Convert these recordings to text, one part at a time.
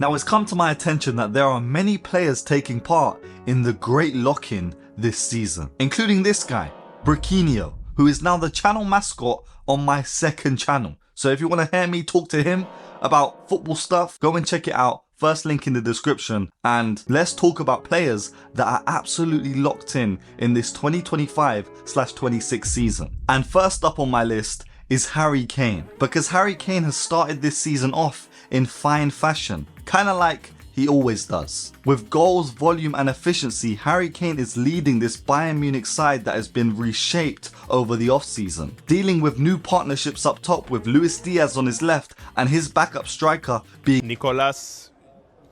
Now it's come to my attention that there are many players taking part in the great lock-in this season, including this guy, Breakout, who is now the channel mascot on my second channel. So if you want to hear me talk to him about football stuff, go and check it out. First link in the description, and let's talk about players that are absolutely locked in this 2025/26 season. And first up on my list is Harry Kane, because Harry Kane has started this season off in fine fashion, kind of like he always does. With goals, volume and efficiency, Harry Kane is leading this Bayern Munich side that has been reshaped over the off-season, dealing with new partnerships up top with Luis Diaz on his left and his backup striker being Nicolas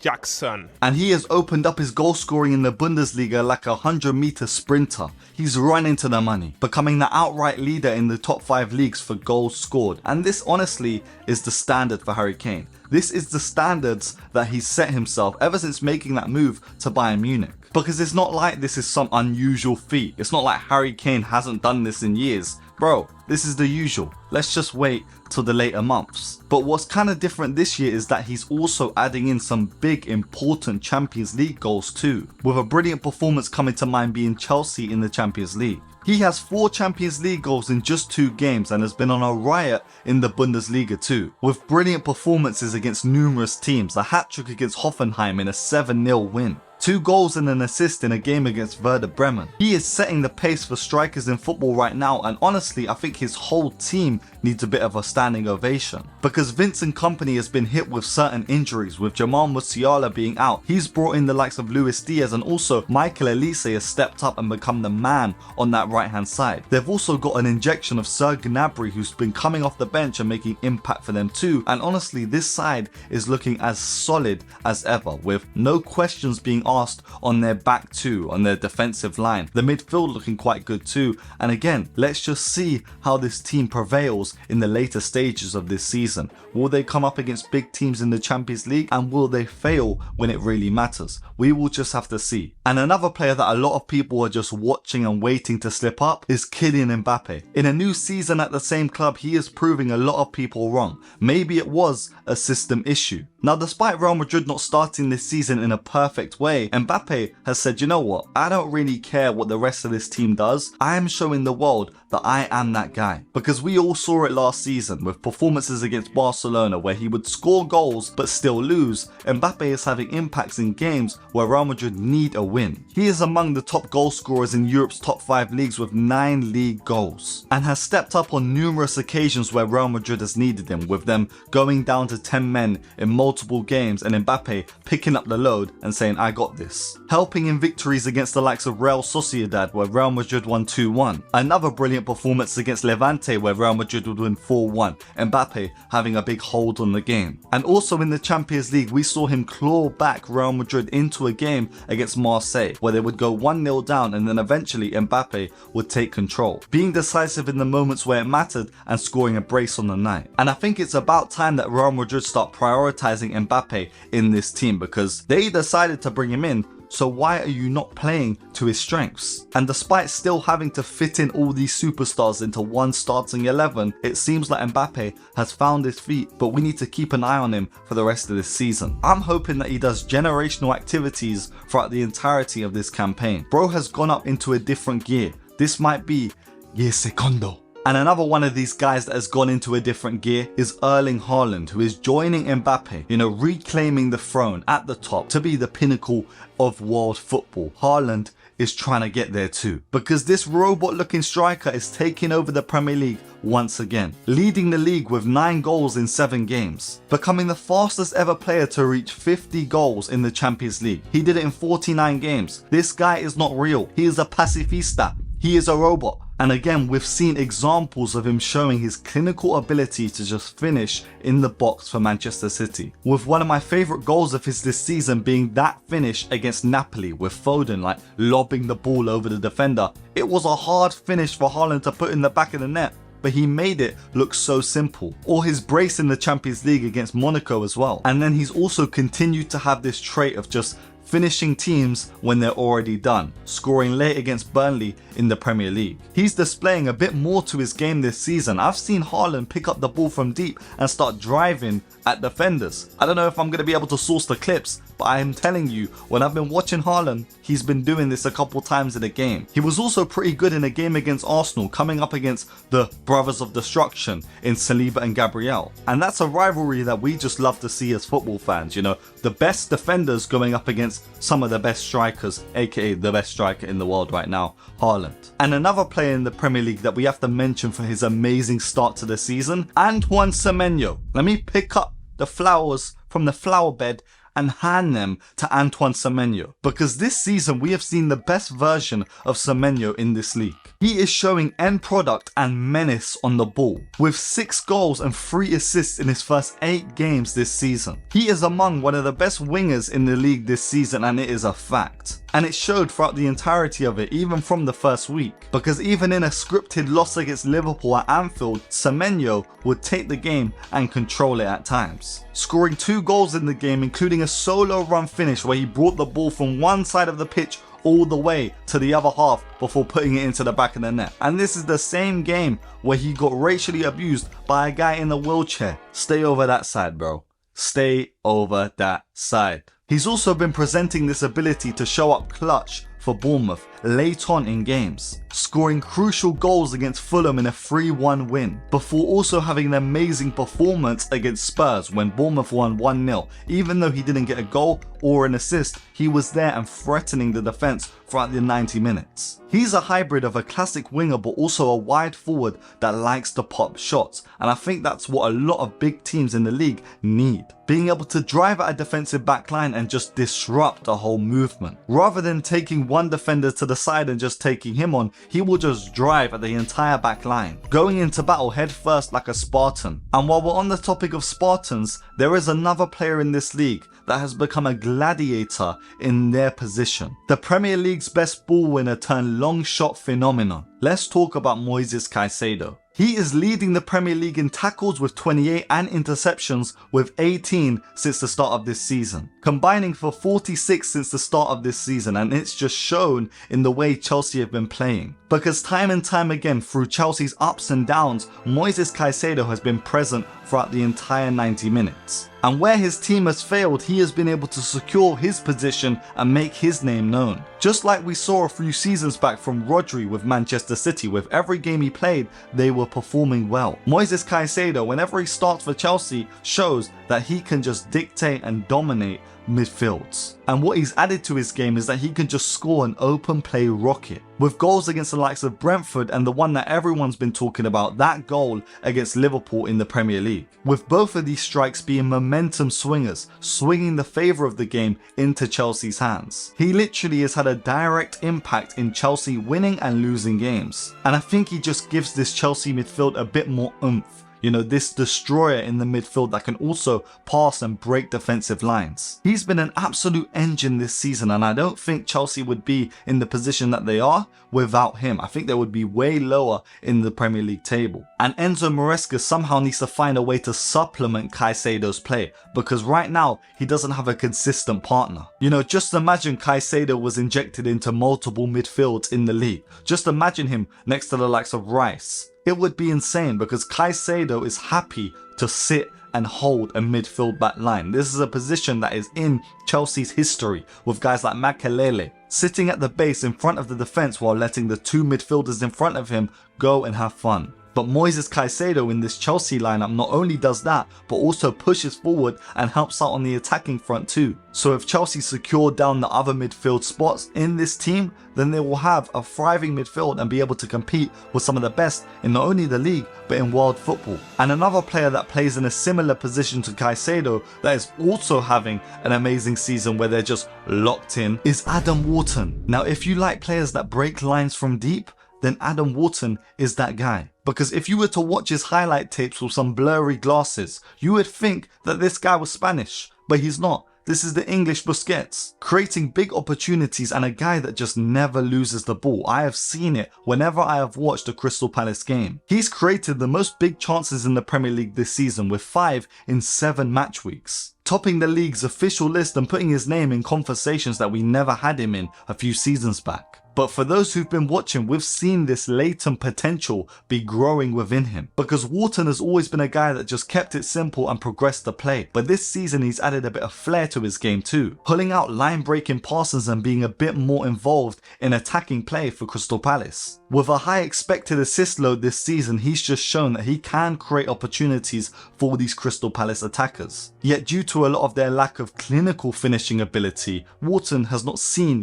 Jackson. And he has opened up his goal scoring in the Bundesliga like a 100-meter sprinter. He's run into the money, becoming the outright leader in the top 5 leagues for goals scored. And this honestly is the standard for Harry Kane. This is the standards that he's set himself ever since making that move to Bayern Munich. Because it's not like this is some unusual feat. It's not like Harry Kane hasn't done this in years. Bro, this is the usual. Let's just wait till the later months. But what's kind of different this year is that he's also adding in some big important Champions League goals too, with a brilliant performance coming to mind being Chelsea in the Champions League. He has 4 Champions League goals in just 2 games and has been on a riot in the Bundesliga too, with brilliant performances against numerous teams, a hat-trick against Hoffenheim in a 7-0 win. 2 goals and an assist in a game against Werder Bremen. He is setting the pace for strikers in football right now, and honestly I think his whole team needs a bit of a standing ovation. Because Vincent Kompany has been hit with certain injuries, with Jamal Musiala being out. He's brought in the likes of Luis Diaz, and also Michael Olise has stepped up and become the man on that right hand side. They've also got an injection of Serge Gnabry, who's been coming off the bench and making impact for them too. And honestly this side is looking as solid as ever, with no questions being asked on their back too, on their defensive line. The midfield looking quite good too. And again, let's just see how this team prevails in the later stages of this season. Will they come up against big teams in the Champions League, and will they fail when it really matters? We will just have to see. And another player that a lot of people are just watching and waiting to slip up is Kylian Mbappe. In a new season at the same club, he is proving a lot of people wrong. Maybe it was a system issue. Now, despite Real Madrid not starting this season in a perfect way, Mbappe has said, you know what, I don't really care what the rest of this team does. I am showing the world that I am that guy. Because we all saw it last season with performances against Barcelona where he would score goals but still lose. Mbappe is having impacts in games where Real Madrid need a win. He is among the top goal scorers in Europe's top 5 leagues with 9 league goals, and has stepped up on numerous occasions where Real Madrid has needed him, with them going down to 10 men in multiple games and Mbappe picking up the load and saying, I got this. Helping in victories against the likes of Real Sociedad where Real Madrid won 2-1. Another brilliant performance against Levante where Real Madrid would win 4-1. Mbappe having a big hold on the game. And also in the Champions League, we saw him claw back Real Madrid into a game against Marseille where they would go 1-0 down, and then eventually Mbappe would take control, being decisive in the moments where it mattered and scoring a brace on the night. And I think it's about time that Real Madrid start prioritizing Mbappe in this team, because they decided to bring him in, so why are you not playing to his strengths? And despite still having to fit in all these superstars into one starting 11, it seems like Mbappe has found his feet, but we need to keep an eye on him for the rest of this season. I'm hoping that he does generational activities throughout the entirety of this campaign. Bro has gone up into a different gear. This might be gear secondo. And another one of these guys that has gone into a different gear is Erling Haaland, who is joining Mbappe, reclaiming the throne at the top to be the pinnacle of world football. Haaland is trying to get there too, because this robot looking striker is taking over the Premier League once again, leading the league with 9 goals in 7 games, becoming the fastest ever player to reach 50 goals in the Champions League. He did it in 49 games. This guy is not real. He is a pacifista. He is a robot. And again, we've seen examples of him showing his clinical ability to just finish in the box for Manchester City, with one of my favourite goals of his this season being that finish against Napoli, with Foden lobbing the ball over the defender. It was a hard finish for Haaland to put in the back of the net, but he made it look so simple. Or his brace in the Champions League against Monaco as well. And then he's also continued to have this trait of just finishing teams when they're already done, scoring late against Burnley in the Premier League. He's displaying a bit more to his game this season. I've seen Haaland pick up the ball from deep and start driving at defenders. I don't know if I'm going to be able to source the clips, but I am telling you, when I've been watching Haaland, he's been doing this a couple times in a game. He was also pretty good in a game against Arsenal, coming up against the Brothers of Destruction in Saliba and Gabriel. And that's a rivalry that we just love to see as football fans, you know, the best defenders going up against some of the best strikers, aka the best striker in the world right now, Haaland. And another player in the Premier League that we have to mention for his amazing start to the season, Antoine Semenyo. Let me pick up the flowers from the flower bed and hand them to Antoine Semenyo, because this season we have seen the best version of Semenyo in this league. He is showing end product and menace on the ball, with 6 goals and 3 assists in his first 8 games this season. He is among one of the best wingers in the league this season, and it is a fact. And it showed throughout the entirety of it, even from the first week, because even in a scripted loss against Liverpool at Anfield, Semenyo would take the game and control it at times, scoring 2 goals in the game, including a solo run finish where he brought the ball from one side of the pitch all the way to the other half before putting it into the back of the net. And this is the same game where he got racially abused by a guy in a wheelchair. Stay over that side, bro. Stay over that side. He's also been presenting this ability to show up clutch for Bournemouth late on in games, scoring crucial goals against Fulham in a 3-1 win, before also having an amazing performance against Spurs when Bournemouth won 1-0. Even though he didn't get a goal or an assist, he was there and threatening the defence throughout the 90 minutes. He's a hybrid of a classic winger but also a wide forward that likes to pop shots, and I think that's what a lot of big teams in the league need. Being able to drive at a defensive backline and just disrupt the whole movement. Rather than taking one defender to the side and just taking him on, he will just drive at the entire back line, going into battle head first like a Spartan. And while we're on the topic of Spartans, there is another player in this league that has become a gladiator in their position. The Premier League's best ball winner turned long shot phenomenon. Let's talk about Moises Caicedo. He is leading the Premier League in tackles with 28 and interceptions with 18 since the start of this season, combining for 46 since the start of this season, and it's just shown in the way Chelsea have been playing. Because time and time again through Chelsea's ups and downs, Moises Caicedo has been present throughout the entire 90 minutes. And where his team has failed, he has been able to secure his position and make his name known. Just like we saw a few seasons back from Rodri with Manchester City, with every game he played, they were performing well. Moises Caicedo, whenever he starts for Chelsea, shows that he can just dictate and dominate midfields. And what he's added to his game is that he can just score an open play rocket, with goals against the likes of Brentford and the one that everyone's been talking about, that goal against Liverpool in the Premier League, with both of these strikes being momentum swingers, swinging the favour of the game into Chelsea's hands. He literally has had a direct impact in Chelsea winning and losing games, and I think he just gives this Chelsea midfield a bit more oomph. You know, this destroyer in the midfield that can also pass and break defensive lines. He's been an absolute engine this season, and I don't think Chelsea would be in the position that they are without him. I think they would be way lower in the Premier League table. And Enzo Maresca somehow needs to find a way to supplement Caicedo's play, because right now he doesn't have a consistent partner. You know, just imagine Caicedo was injected into multiple midfields in the league. Just imagine him next to the likes of Rice. It would be insane, because Caicedo is happy to sit and hold a midfield back line. This is a position that is in Chelsea's history, with guys like Makelele sitting at the base in front of the defence while letting the 2 midfielders in front of him go and have fun. But Moises Caicedo in this Chelsea lineup not only does that, but also pushes forward and helps out on the attacking front too. So if Chelsea secure down the other midfield spots in this team, then they will have a thriving midfield and be able to compete with some of the best in not only the league, but in world football. And another player that plays in a similar position to Caicedo that is also having an amazing season where they're just locked in is Adam Wharton. Now, if you like players that break lines from deep, then Adam Wharton is that guy. Because if you were to watch his highlight tapes with some blurry glasses, you would think that this guy was Spanish, but he's not. This is the English Busquets, creating big opportunities and a guy that just never loses the ball. I have seen it whenever I have watched a Crystal Palace game. He's created the most big chances in the Premier League this season, with 5 in 7 match weeks, topping the league's official list and putting his name in conversations that we never had him in a few seasons back. But for those who've been watching, we've seen this latent potential be growing within him. Because Wharton has always been a guy that just kept it simple and progressed the play. But this season he's added a bit of flair to his game too, pulling out line-breaking passes and being a bit more involved in attacking play for Crystal Palace. With a high expected assist load this season, he's just shown that he can create opportunities for these Crystal Palace attackers. Yet due to a lot of their lack of clinical finishing ability, Wharton has not seen,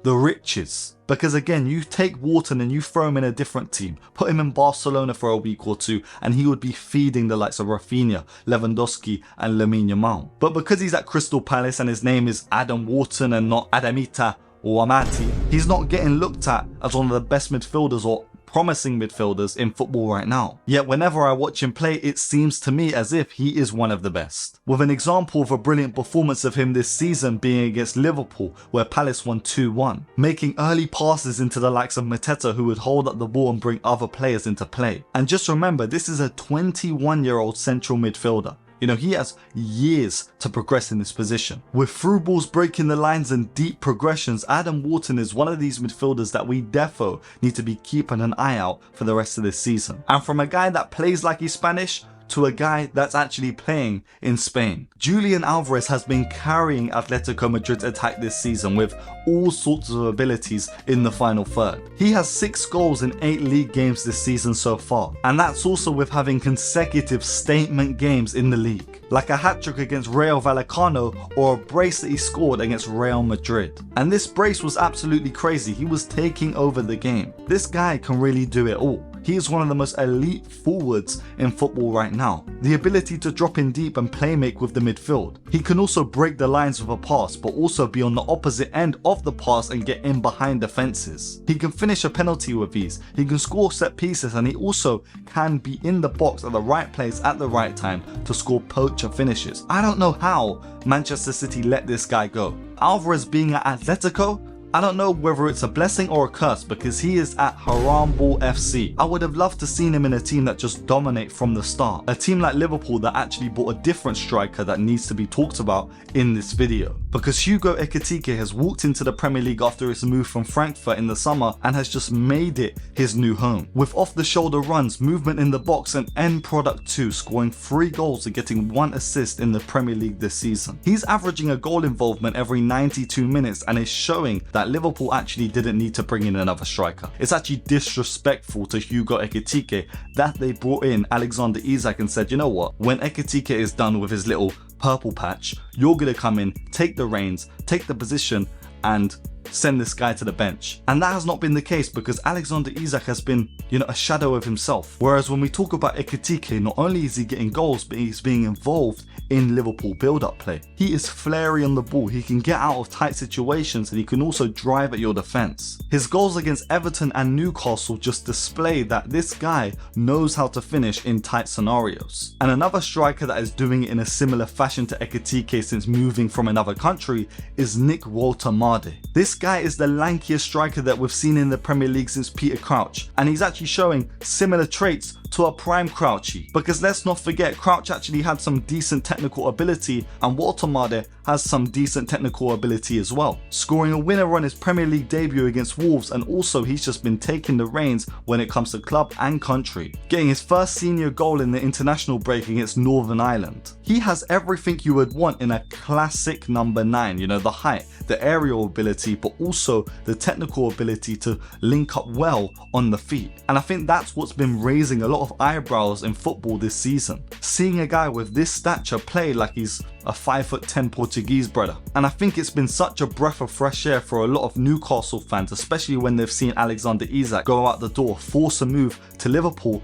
the riches. Because again, you take Wharton and you throw him in a different team, put him in Barcelona for a week or two, and he would be feeding the likes of Rafinha, Lewandowski and Lamine Yamal. But because he's at Crystal Palace and his name is Adam Wharton and not Adamita or Amati, he's not getting looked at as one of the best midfielders or promising midfielders in football right now. Yet whenever I watch him play, it seems to me as if he is one of the best. With an example of a brilliant performance of him this season being against Liverpool, where Palace won 2-1, making early passes into the likes of Mateta, who would hold up the ball and bring other players into play. And just remember, this is a 21-year-old central midfielder. He has years to progress in this position. With through balls breaking the lines and deep progressions, Adam Wharton is one of these midfielders that we defo need to be keeping an eye out for the rest of this season. And from a guy that plays like he's Spanish to a guy that's actually playing in Spain, Julian Alvarez has been carrying Atletico Madrid's attack this season with all sorts of abilities in the final third. He has 6 goals in 8 league games this season so far, and that's also with having consecutive statement games in the league, like a hat-trick against Rayo Vallecano or a brace that he scored against Real Madrid. And this brace was absolutely crazy. He was taking over the game. This guy can really do it all. He is one of the most elite forwards in football right now. The ability to drop in deep and play make with the midfield. He can also break the lines with a pass, but also be on the opposite end of the pass and get in behind defenses. He can finish a penalty with ease. He can score set pieces, and he also can be in the box at the right place at the right time to score poacher finishes. I don't know how Manchester City let this guy go. Alvarez being at Atletico, I don't know whether it's a blessing or a curse, because he is at Harambal FC. I would have loved to seen him in a team that just dominate from the start. A team like Liverpool that actually bought a different striker that needs to be talked about in this video. Because Hugo Ekitique has walked into the Premier League after his move from Frankfurt in the summer and has just made it his new home. With off-the-shoulder runs, movement in the box and end product too, scoring 3 goals and getting 1 assist in the Premier League this season. He's averaging a goal involvement every 92 minutes and is showing that Liverpool actually didn't need to bring in another striker. It's actually disrespectful to Hugo Ekitique that they brought in Alexander Isak and said, you know what, when Ekitique is done with his little purple patch, you're gonna come in, take the reins, take the position and send this guy to the bench. And that has not been the case, because Alexander Isak has been, a shadow of himself. Whereas when we talk about Ekitique, not only is he getting goals, but he's being involved in Liverpool build-up play. He is flary on the ball. He can get out of tight situations and he can also drive at your defense. His goals against Everton and Newcastle just display that this guy knows how to finish in tight scenarios. And another striker that is doing it in a similar fashion to Ekitique since moving from another country is Nick Woltemade. This guy is the lankiest striker that we've seen in the Premier League since Peter Crouch, and he's actually showing similar traits to a prime Crouchy. Because let's not forget, Crouch actually had some decent technical ability, and Woltemade has some decent technical ability as well, scoring a winner on his Premier League debut against Wolves, and also he's just been taking the reins when it comes to club and country, getting his first senior goal in the international break against Northern Ireland. He has everything you would want in a classic number 9, the height, the aerial ability, but also the technical ability to link up well on the feet. And I think that's what's been raising a lot of eyebrows in football this season, seeing a guy with this stature play like he's a 5'10" Portuguese brother. And I think it's been such a breath of fresh air for a lot of Newcastle fans, especially when they've seen Alexander Isak go out the door, force a move to Liverpool.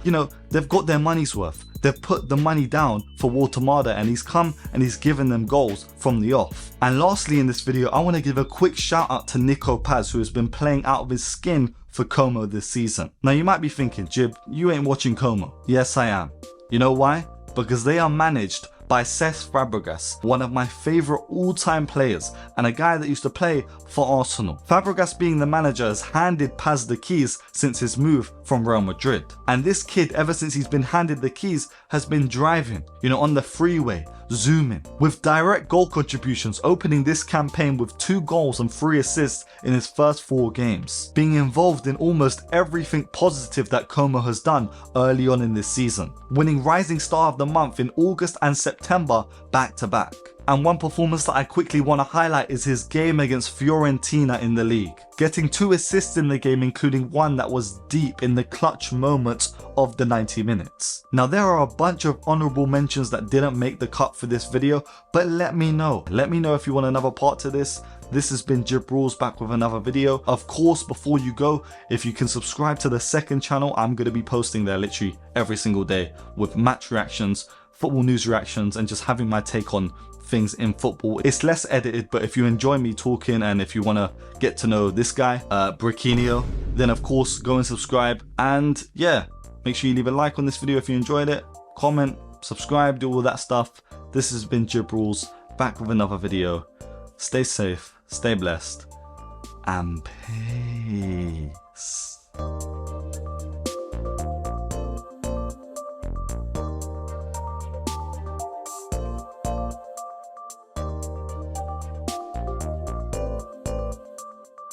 They've got their money's worth. They've put the money down for Woltemade, and he's come and he's given them goals from the off. And lastly in this video, I want to give a quick shout out to Nico Paz, who has been playing out of his skin for Como this season. Now you might be thinking, Jib, you ain't watching Como. Yes, I am. You know why? Because they are managed by Cesc Fabregas, one of my favourite all-time players and a guy that used to play for Arsenal. Fabregas, being the manager, has handed Paz the keys since his move from Real Madrid. And this kid, ever since he's been handed the keys, has been driving, on the freeway, zoom in. With direct goal contributions, opening this campaign with 2 goals and 3 assists in his first 4 games, being involved in almost everything positive that Como has done early on in this season, winning Rising Star of the Month in August and September back to back. And one performance that I quickly want to highlight is his game against Fiorentina in the league, getting 2 assists in the game, including one that was deep in the clutch moments of the 90 minutes. Now there are a bunch of honourable mentions that didn't make the cut for this video, but let me know if you want another part to this. This has been Jib Rules, back with another video. Of course, before you go, if you can subscribe to the second channel, I'm going to be posting there literally every single day with match reactions, football news reactions, and just having my take on things in football. It's less edited, but if you enjoy me talking and if you want to get to know this guy, Breakout, then of course go and subscribe. And yeah, make sure you leave a like on this video if you enjoyed it, comment, subscribe, do all that stuff. This has been Jib Rules, back with another video. Stay safe, stay blessed, and peace.